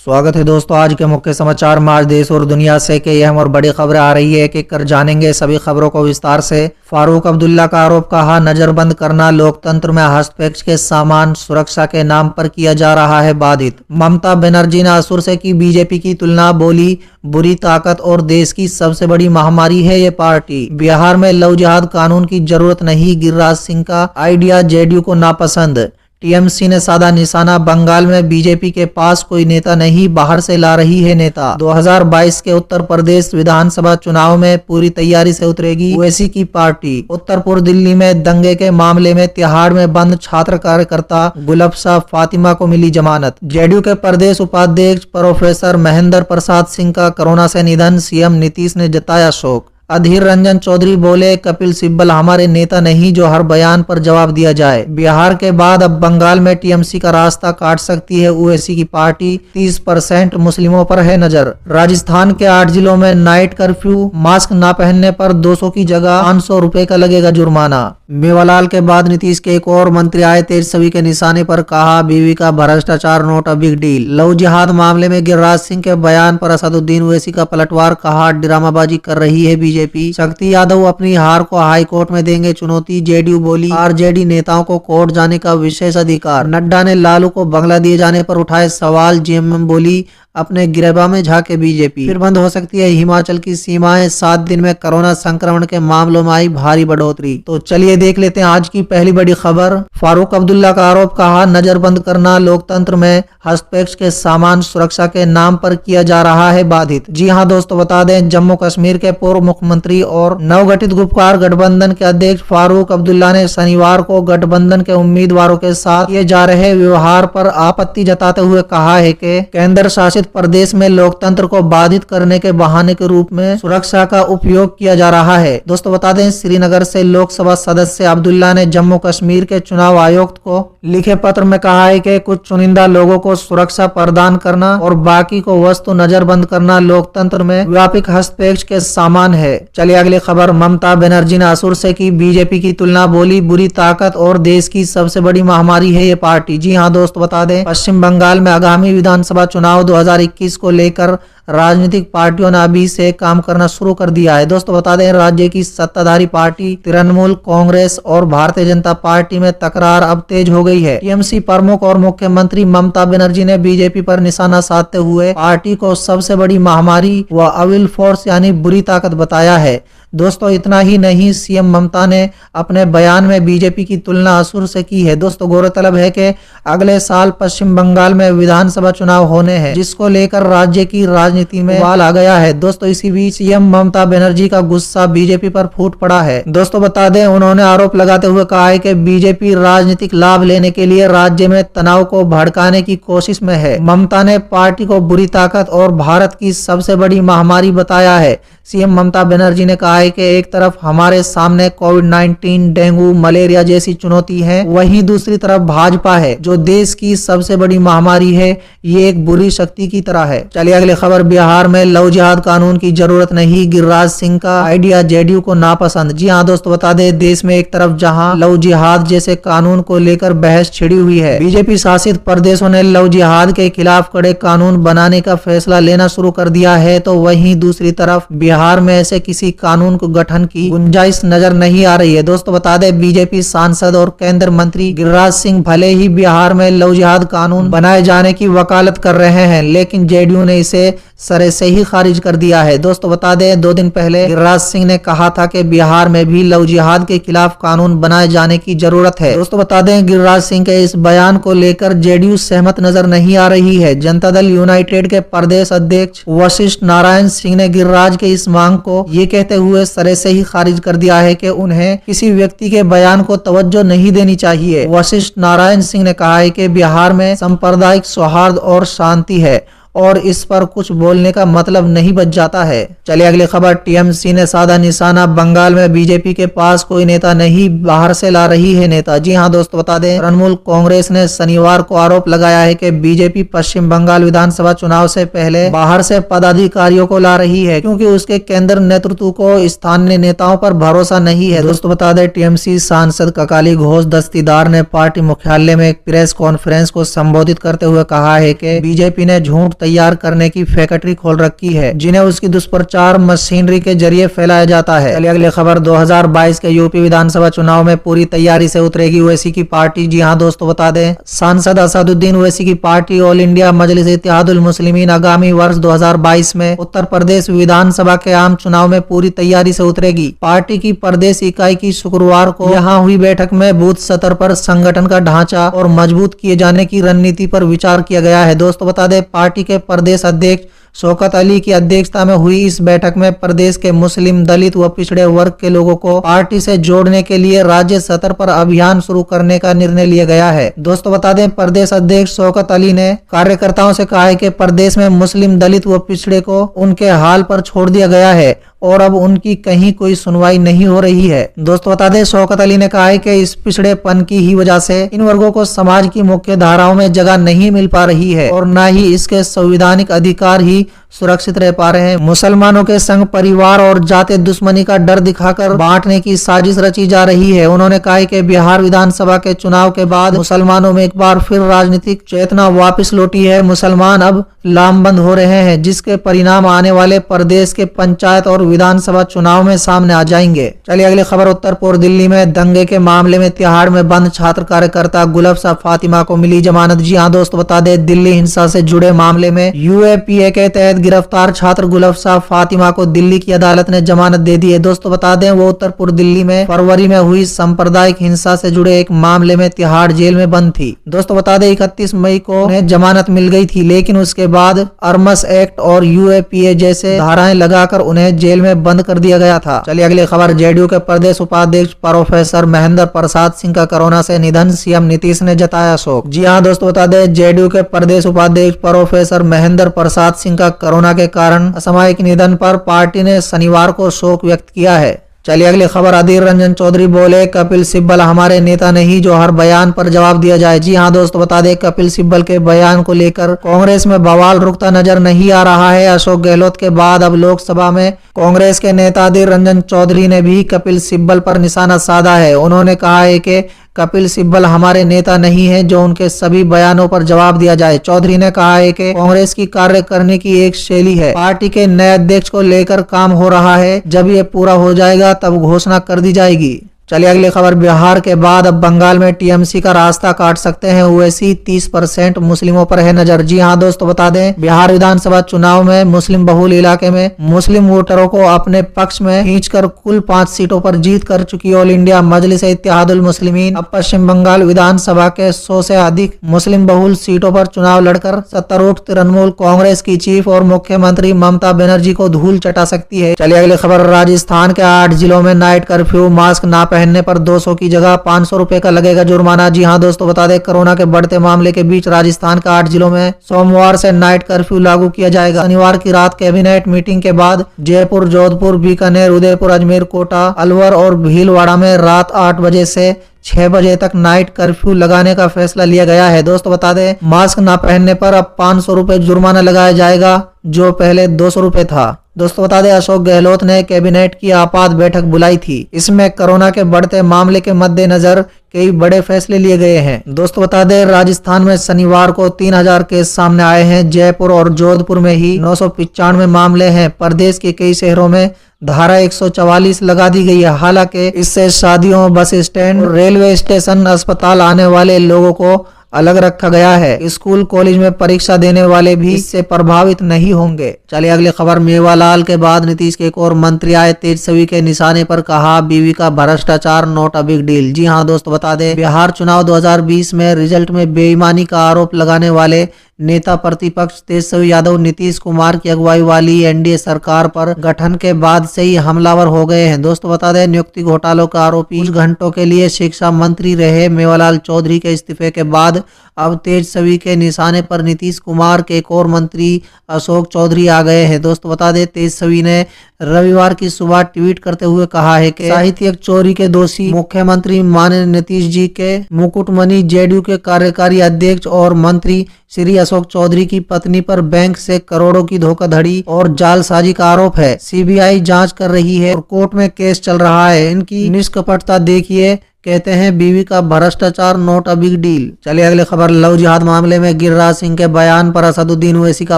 स्वागत है दोस्तों। आज के मुख्य समाचार में आज देश और दुनिया से कई अहम और बड़ी खबरें आ रही है। एक कर जानेंगे सभी खबरों को विस्तार से। फारूक अब्दुल्ला का आरोप, कहा नजरबंद करना लोकतंत्र में हस्तक्षेप के सामान सुरक्षा के नाम पर किया जा रहा है बाधित। ममता बनर्जी ने असुर से की बीजेपी की तुलना, बोली बुरी ताकत और देश की सबसे बड़ी महामारी है ये पार्टी। बिहार में लव जिहाद कानून की जरूरत नहीं, गिरिराज सिंह का आइडिया जेडीयू को नापसंद। टीएमसी ने साधा निशाना, बंगाल में बीजेपी के पास कोई नेता नहीं, बाहर से ला रही है नेता। 2022 के उत्तर प्रदेश विधानसभा चुनाव में पूरी तैयारी से उतरेगी ओवैसी की पार्टी। उत्तर पूर्व दिल्ली में दंगे के मामले में तिहाड़ में बंद छात्र कार्यकर्ता गुलबशा फातिमा को मिली जमानत। जेडीयू के प्रदेश उपाध्यक्ष प्रोफेसर महेंद्र प्रसाद सिंह का कोरोना से निधन, सीएम नीतीश ने जताया शोक। अधीर रंजन चौधरी बोले, कपिल सिब्बल हमारे नेता नहीं जो हर बयान पर जवाब दिया जाए। बिहार के बाद अब बंगाल में टीएमसी का रास्ता काट सकती है ओवैसी की पार्टी, 30% मुस्लिमों पर है नजर। राजस्थान के 8 जिलों में नाइट कर्फ्यू, मास्क न पहनने पर 200 की जगह 500 रुपए का लगेगा जुर्माना। मेवालाल के बाद नीतीश के एक और मंत्री आए तेजस्वी के निशाने पर, कहा बीवी का भ्रष्टाचार note a big deal. Love जिहाद मामले में गिरिराज सिंह के बयान पर असदुद्दीन ओवैसी का पलटवार, कहा ड्रामाबाजी कर रही है बीजेपी। शक्ति यादव अपनी हार को हाई कोर्ट में देंगे चुनौती, जेडीयू बोली आरजेडी नेताओं को कोर्ट जाने का विशेष अधिकार। नड्डा ने लालू को बंगला दिए जाने पर उठाए सवाल, जेएमएम बोली अपने गिरबा में झाके बीजेपी। फिर बंद हो सकती है हिमाचल की सीमाएं, 7 दिन में कोरोना संक्रमण के मामलों में आई भारी बढ़ोतरी। तो चलिए देख लेते हैं आज की पहली बड़ी खबर। फारूक अब्दुल्ला का आरोप, कहा नजरबंद करना लोकतंत्र में हस्तक्षेप के सामान सुरक्षा के नाम पर किया जा रहा है बाधित। जी हां दोस्तों, बता दें जम्मू कश्मीर के पूर्व मुख्यमंत्री और नवगठित गुपकार गठबंधन के अध्यक्ष फारूक अब्दुल्ला ने शनिवार को गठबंधन के उम्मीदवारों के साथ किए जा रहे व्यवहार पर आपत्ति जताते हुए कहा है कि केंद्र शासित प्रदेश में लोकतंत्र को बाधित करने के बहाने के रूप में सुरक्षा का उपयोग किया जा रहा है। दोस्तों बता दें, श्रीनगर से लोकसभा सदस्य अब्दुल्ला ने जम्मू कश्मीर के चुनाव आयुक्त को लिखे पत्र में कहा है कि कुछ चुनिंदा लोगों को सुरक्षा प्रदान करना और बाकी को वस्तु नजरबंद करना लोकतंत्र में व्यापक हस्तक्षेप के सामान है। चलिए अगली खबर। ममता बनर्जी ने असुर से की बीजेपी की तुलना, बोली बुरी ताकत और देश की सबसे बड़ी महामारी है ये पार्टी। जी हाँ दोस्तों, बता दें पश्चिम बंगाल में आगामी विधानसभा चुनाव 2021 को लेकर राजनीतिक पार्टियों ने अभी से काम करना शुरू कर दिया है। दोस्तों बता दें, राज्य की सत्ताधारी पार्टी तृणमूल कांग्रेस और भारतीय जनता पार्टी में तकरार अब तेज हो गई है। टीएमसी प्रमुख और मुख्यमंत्री ममता बनर्जी ने बीजेपी पर निशाना साधते हुए पार्टी को सबसे बड़ी महामारी व अविल फोर्स यानी बुरी ताकत बताया है। दोस्तों इतना ही नहीं, सीएम ममता ने अपने बयान में बीजेपी की तुलना असुर से की है। दोस्तों गौरतलब है कि अगले साल पश्चिम बंगाल में विधानसभा चुनाव होने हैं, जिसको लेकर राज्य की राजनीति में उबाल आ गया है। दोस्तों इसी बीच सीएम ममता बनर्जी का गुस्सा बीजेपी पर फूट पड़ा है। दोस्तों बता दें, उन्होंने आरोप लगाते हुए कहा है कि बीजेपी राजनीतिक लाभ लेने के लिए राज्य में तनाव को भड़काने की कोशिश में है। ममता ने पार्टी को बुरी ताकत और भारत की सबसे बड़ी महामारी बताया है। सीएम ममता बनर्जी ने कहा है कि एक तरफ हमारे सामने कोविड-19, डेंगू, मलेरिया जैसी चुनौती है, वहीं दूसरी तरफ भाजपा है जो देश की सबसे बड़ी महामारी है। ये एक बुरी शक्ति की तरह है। चलिए अगली खबर। बिहार में लव जिहाद कानून की जरूरत नहीं, गिरिराज सिंह का आइडिया जेडीयू को नापसंद। जी हाँ दोस्तों, बता दें देश में एक तरफ जहां लव जिहाद जैसे कानून को लेकर बहस छिड़ी हुई है, बीजेपी शासित प्रदेशों ने लव जिहाद के खिलाफ कड़े कानून बनाने का फैसला लेना शुरू कर दिया है, तो वहीं दूसरी तरफ बिहार में ऐसे किसी कानून को गठन की गुंजाइश नजर नहीं आ रही है। दोस्तों बता दें, बीजेपी सांसद और केंद्र मंत्री गिरिराज सिंह भले ही बिहार में लव जिहाद कानून बनाए जाने की वकालत कर रहे हैं, लेकिन जेडीयू ने इसे सरे से ही खारिज कर दिया है। दोस्तों बता दें, 2 दिन पहले गिरिराज सिंह ने कहा था कि बिहार में भी लव जिहाद के खिलाफ कानून बनाए जाने की जरूरत है। दोस्तों बता दें, गिरिराज सिंह के इस बयान को लेकर जेडीयू सहमत नजर नहीं आ रही है। जनता दल यूनाइटेड के प्रदेश अध्यक्ष वशिष्ठ नारायण सिंह ने गिरिराज के इस मांग को ये कहते हुए सरे से ही खारिज कर दिया है कि उन्हें किसी व्यक्ति के बयान को तवज्जो नहीं देनी चाहिए। वशिष्ठ नारायण सिंह ने कहा है कि बिहार में सांप्रदायिक सौहार्द और शांति है और इस पर कुछ बोलने का मतलब नहीं बच जाता है। चलिए अगली खबर। टीएमसी ने साधा निशाना, बंगाल में बीजेपी के पास कोई नेता नहीं, बाहर से ला रही है नेता। जी हां दोस्तों, बता दें तृणमूल कांग्रेस ने शनिवार को आरोप लगाया है कि बीजेपी पश्चिम बंगाल विधानसभा चुनाव से पहले बाहर से पदाधिकारियों को ला रही है, क्योंकि उसके केंद्र नेतृत्व को स्थानीय नेताओं पर भरोसा नहीं है। दोस्तों बता दें, टीएमसी सांसद ककाली घोष दस्तीदार ने पार्टी मुख्यालय में एक प्रेस कॉन्फ्रेंस को संबोधित करते हुए कहा है कि बीजेपी ने झूठ तैयार करने की फैक्ट्री खोल रखी है, जिन्हें उसकी दुष्प्रचार मशीनरी के जरिए फैलाया जाता है। चलिए अगली खबर, 2022 के यूपी विधानसभा चुनाव में पूरी तैयारी से उतरेगी ओवैसी की पार्टी। जी हाँ दोस्तों, बता दें सांसद असदुद्दीन ओवैसी की पार्टी ऑल इंडिया मजलिस इत्तेहादुल मुस्लिमीन आगामी वर्ष 2022 में उत्तर प्रदेश विधानसभा के आम चुनाव में पूरी तैयारी से उतरेगी। पार्टी की प्रदेश इकाई की शुक्रवार को यहां हुई बैठक में बूथ स्तर पर संगठन का ढांचा और मजबूत किए जाने की रणनीति पर विचार किया गया है। दोस्तों बता दें, पार्टी के प्रदेश अध्यक्ष शौकत अली की अध्यक्षता में हुई इस बैठक में प्रदेश के मुस्लिम, दलित व पिछड़े वर्ग के लोगों को पार्टी से जोड़ने के लिए राज्य स्तर पर अभियान शुरू करने का निर्णय लिया गया है। दोस्तों बता दें, प्रदेश अध्यक्ष शौकत अली ने कार्यकर्ताओं से कहा है कि प्रदेश में मुस्लिम, दलित व पिछड़े को उनके हाल पर छोड़ दिया गया है और अब उनकी कहीं कोई सुनवाई नहीं हो रही है। दोस्तों बता दें, शौकत अली ने कहा है कि इस पिछड़ेपन की ही वजह से इन वर्गों को समाज की मुख्य धाराओं में जगह नहीं मिल पा रही है और न ही इसके संवैधानिक अधिकार ही सुरक्षित रह पा रहे हैं। मुसलमानों के संग परिवार और जाति दुश्मनी का डर दिखाकर बांटने की साजिश रची जा रही है। उन्होंने कहा कि बिहार विधानसभा के चुनाव के बाद मुसलमानों में एक बार फिर राजनीतिक चेतना वापस लौटी है। मुसलमान अब लामबंद हो रहे हैं, जिसके परिणाम आने वाले प्रदेश के पंचायत और विधानसभा चुनाव में सामने आ जाएंगे। चलिए अगली खबर, उत्तर पूर्व दिल्ली में दंगे के मामले में तिहाड़ में बंद छात्र कार्यकर्ता गुलफशा फातिमा को मिली जमानत। जी हाँ दोस्तों, बता दें दिल्ली हिंसा से जुड़े मामले में यूएपीए के तहत गिरफ्तार छात्र गुलफशा फातिमा को दिल्ली की अदालत ने जमानत दे दी है। दोस्तों बता दें, वो उत्तर पूर्व दिल्ली में फरवरी में हुई सांप्रदायिक हिंसा से जुड़े एक मामले में तिहाड़ जेल में बंद थी। दोस्तों बता दें, 31 मई को उन्हें जमानत मिल गई थी, लेकिन उसके बाद आर्म्स एक्ट और यूएपीए जैसे धाराएं लगाकर उन्हें जेल में बंद कर दिया गया था। चलिए अगली खबर, जेडीयू के प्रदेश उपाध्यक्ष प्रोफेसर महेंद्र प्रसाद सिंह का कोरोना से निधन, सीएम नीतीश ने जताया शोक। जी हाँ दोस्तों, बता दें जेडीयू के प्रदेश उपाध्यक्ष प्रोफेसर महेंद्र प्रसाद सिंह का कोरोना के कारण असामयिक निधन पर पार्टी ने शनिवार को शोक व्यक्त किया है। चलिए अगली खबर, अधीर रंजन चौधरी बोले कपिल सिब्बल हमारे नेता नहीं जो हर बयान पर जवाब दिया जाए। जी हाँ दोस्तों, बता दें कपिल सिब्बल के बयान को लेकर कांग्रेस में बवाल रुकता नजर नहीं आ रहा है। अशोक गहलोत के बाद अब लोकसभा में कांग्रेस के नेता अधीर रंजन चौधरी ने भी कपिल सिब्बल पर निशाना साधा है। उन्होंने कहा है कि कपिल सिब्बल हमारे नेता नहीं है जो उनके सभी बयानों पर जवाब दिया जाए। चौधरी ने कहा है कि कांग्रेस की कार्य करने की एक शैली है, पार्टी के नए अध्यक्ष को लेकर काम हो रहा है, जब ये पूरा हो जाएगा तब घोषणा कर दी जाएगी। चलिए अगली खबर, बिहार के बाद अब बंगाल में टीएमसी का रास्ता काट सकते हैं ओवैसी, 30% मुस्लिमों पर है नजर। जी हाँ दोस्तों, बता दें बिहार विधानसभा चुनाव में मुस्लिम बहुल इलाके में मुस्लिम वोटरों को अपने पक्ष में खींचकर कुल 5 सीटों पर जीत कर चुकी ऑल इंडिया मजलिस इत्तेहादुल मुस्लिमीन अब पश्चिम बंगाल विधानसभा के 100 से अधिक मुस्लिम बहुल सीटों पर चुनाव लड़कर सत्तारूढ़ तृणमूल कांग्रेस की चीफ और मुख्यमंत्री ममता बनर्जी को धूल चटा सकती है। चलिए अगली खबर, राजस्थान के 8 जिलों में नाइट कर्फ्यू, मास्क ना पहनने पर 200 की जगह 500 रुपए का लगेगा जुर्माना। जी हाँ दोस्तों, बता दें कोरोना के बढ़ते मामले के बीच राजस्थान के 8 जिलों में सोमवार से नाइट कर्फ्यू लागू किया जाएगा। शनिवार की रात कैबिनेट मीटिंग के बाद जयपुर, जोधपुर, बीकानेर, उदयपुर, अजमेर, कोटा, अलवर और भीलवाड़ा में रात 8 बजे से 6 बजे तक नाइट कर्फ्यू लगाने का फैसला लिया गया है। दोस्तों बता दें मास्क ना पहनने पर अब 500 रुपए जुर्माना लगाया जाएगा, जो पहले 200 रुपए था। दोस्तों बता दें अशोक गहलोत ने कैबिनेट की आपात बैठक बुलाई थी। इसमें कोरोना के बढ़ते मामले के मद्देनजर कई बड़े फैसले लिए गए हैं। दोस्तों बता दें राजस्थान में शनिवार को 3000 केस सामने आए हैं। जयपुर और जोधपुर में ही 995 मामले हैं। प्रदेश के कई शहरों में धारा 144 लगा दी गई है। हालांकि इससे शादियों, बस स्टैंड, रेलवे स्टेशन, अस्पताल आने वाले लोगों को अलग रखा गया है। स्कूल कॉलेज में परीक्षा देने वाले भी इससे प्रभावित नहीं होंगे। चलिए अगली खबर, मेवालाल के बाद नीतीश के एक और मंत्री आए तेजस्वी के निशाने पर, कहा बीवी का भ्रष्टाचार नॉट अ बिग डील। जी हाँ दोस्तों, बता दें बिहार चुनाव 2020 में रिजल्ट में बेईमानी का आरोप लगाने वाले नेता प्रतिपक्ष तेजस्वी यादव नीतीश कुमार की अगुवाई वाली एनडीए सरकार पर गठन के बाद से ही हमलावर हो गए हैं। दोस्तों बता दें नियुक्ति घोटालों का आरोपी कुछ घंटों के लिए शिक्षा मंत्री रहे मेवालाल चौधरी के इस्तीफे के बाद अब तेजस्वी के निशाने पर नीतीश कुमार के एक और मंत्री अशोक चौधरी आ गए हैं। दोस्तों बता दें तेजस्वी ने रविवार की सुबह ट्वीट करते हुए कहा है कि साहित्यिक चोरी के दोषी मुख्यमंत्री माननीय नीतीश जी के मुकुटमणि जेडीयू के कार्यकारी अध्यक्ष और मंत्री श्री अशोक चौधरी की पत्नी पर बैंक से करोड़ों की धोखाधड़ी और जालसाजी का आरोप है। सीबीआई जांच कर रही है और कोर्ट में केस चल रहा है। इनकी निष्कपटता देखिए कहते हैं बीवी का भ्रष्टाचार नॉट अ बिग डील। चलिए अगली खबर, लव जिहाद मामले में गिरिराज सिंह के बयान पर असदुद्दीन ओवैसी का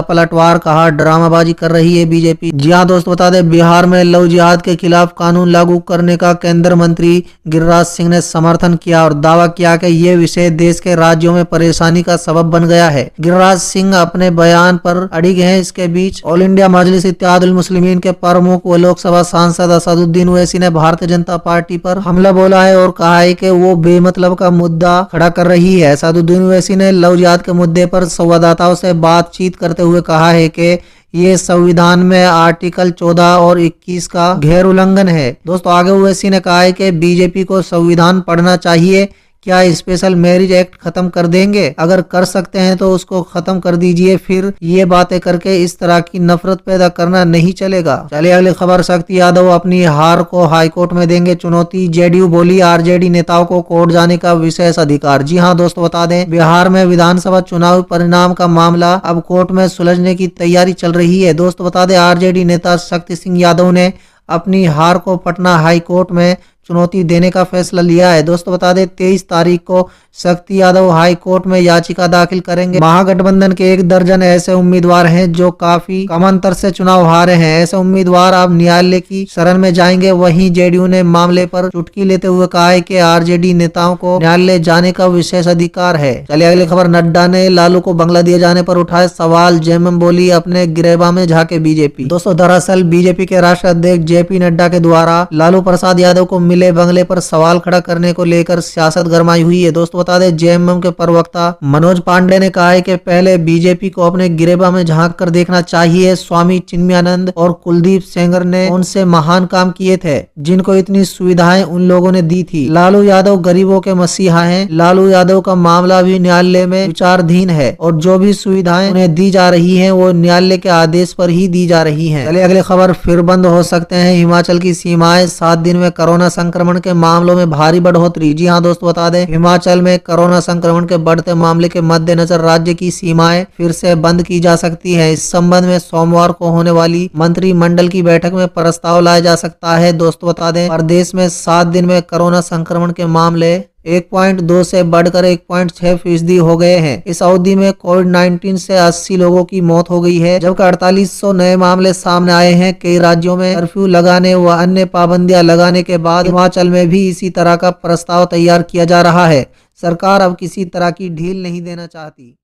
पलटवार, कहा ड्रामाबाजी कर रही है बीजेपी। जी हां दोस्त, बता दें बिहार में लव जिहाद के खिलाफ कानून लागू करने का केंद्रीय मंत्री गिरिराज सिंह ने समर्थन किया और दावा किया कि ये विषय देश के राज्यों में परेशानी का सबब बन गया है। गिरिराज सिंह अपने बयान पर अड़िग हैं। इसके बीच ऑल इंडिया मजलिस इत्तेहादुल मुस्लिमीन के प्रमुख व लोकसभा सांसद असदुद्दीन ओवैसी ने भारतीय जनता पार्टी पर हमला बोला है और कहा है कि वो बेमतलब का मुद्दा खड़ा कर रही है। असदुद्दीन ओवैसी ने लव जिहाद के मुद्दे पर संवाददाताओं से बातचीत करते हुए कहा है कि ये संविधान में आर्टिकल 14 और 21 का गैर उल्लंघन है। दोस्तों आगे ओवैसी ने कहा है कि बीजेपी को संविधान पढ़ना चाहिए। क्या स्पेशल मैरिज एक्ट खत्म कर देंगे? अगर कर सकते हैं तो उसको खत्म कर दीजिए, फिर ये बातें करके इस तरह की नफरत पैदा करना नहीं चलेगा। चलिए अगली खबर, शक्ति यादव अपनी हार को हाईकोर्ट में देंगे चुनौती। जेडीयू बोली आरजेडी नेताओं को कोर्ट जाने का विशेष अधिकार। जी हां दोस्तों, बता दें बिहार में विधानसभा चुनाव परिणाम का मामला अब कोर्ट में सुलझने की तैयारी चल रही है। दोस्तों बता दें आरजेडी नेता शक्ति सिंह यादव ने अपनी हार को पटना हाई कोर्ट में चुनौती देने का फैसला लिया है। दोस्तों बता दें 23 तारीख को शक्ति यादव हाई कोर्ट में याचिका दाखिल करेंगे। महागठबंधन के 1 दर्जन ऐसे उम्मीदवार हैं जो काफी कम अंतर से चुनाव हारे हैं। ऐसे उम्मीदवार अब न्यायालय की शरण में जाएंगे। वहीं जेडीयू ने मामले पर चुटकी लेते हुए कहा है कि आरजेडी नेताओं को न्यायालय जाने का विशेष अधिकार है। चलिए अगली खबर, नड्डा ने लालू को बंगला दिए जाने पर उठाए सवाल। जेएमएम बोली अपने गिरेबा में झाके बीजेपी। दोस्तों दरअसल बीजेपी के राष्ट्रीय अध्यक्ष जेपी नड्डा के द्वारा लालू प्रसाद यादव को मिले बंगले पर सवाल खड़ा करने को लेकर सियासत गरमाई हुई है। दोस्तों बता दें जेएमएम के प्रवक्ता मनोज पांडे ने कहा है कि पहले बीजेपी को अपने गिरेबा में झांक कर देखना चाहिए। स्वामी चिन्मयानंद और कुलदीप सेंगर ने उनसे महान काम किए थे, जिनको इतनी सुविधाएं उन लोगों ने दी थी। लालू यादव गरीबों के मसीहा हैं। लालू यादव का मामला भी न्यायालय में विचाराधीन है और जो भी सुविधाएं उन्हें दी जा रही है वो न्यायालय के आदेश पर ही दी जा रही है। चलिए अगली खबर, फिर बंद हो सकते हैं हिमाचल की सीमाएं। 7 दिन में कोरोना संक्रमण के मामलों में भारी बढ़ोतरी। जी हां दोस्तों, बता दें हिमाचल में कोरोना संक्रमण के बढ़ते मामले के मद्देनजर राज्य की सीमाएं फिर से बंद की जा सकती हैं। इस संबंध में सोमवार को होने वाली मंत्रिमंडल की बैठक में प्रस्ताव लाया जा सकता है। दोस्तों बता दें प्रदेश में 7 दिन में कोरोना संक्रमण के मामले 1.2 से बढ़कर 1.6% हो गए हैं। इस अवधि में कोविड-19 से 80 लोगों की मौत हो गई है, जबकि 4800 नए मामले सामने आए हैं। कई राज्यों में कर्फ्यू लगाने व अन्य पाबंदियां लगाने के बाद हिमाचल में भी इसी तरह का प्रस्ताव तैयार किया जा रहा है। सरकार अब किसी तरह की ढील नहीं देना चाहती।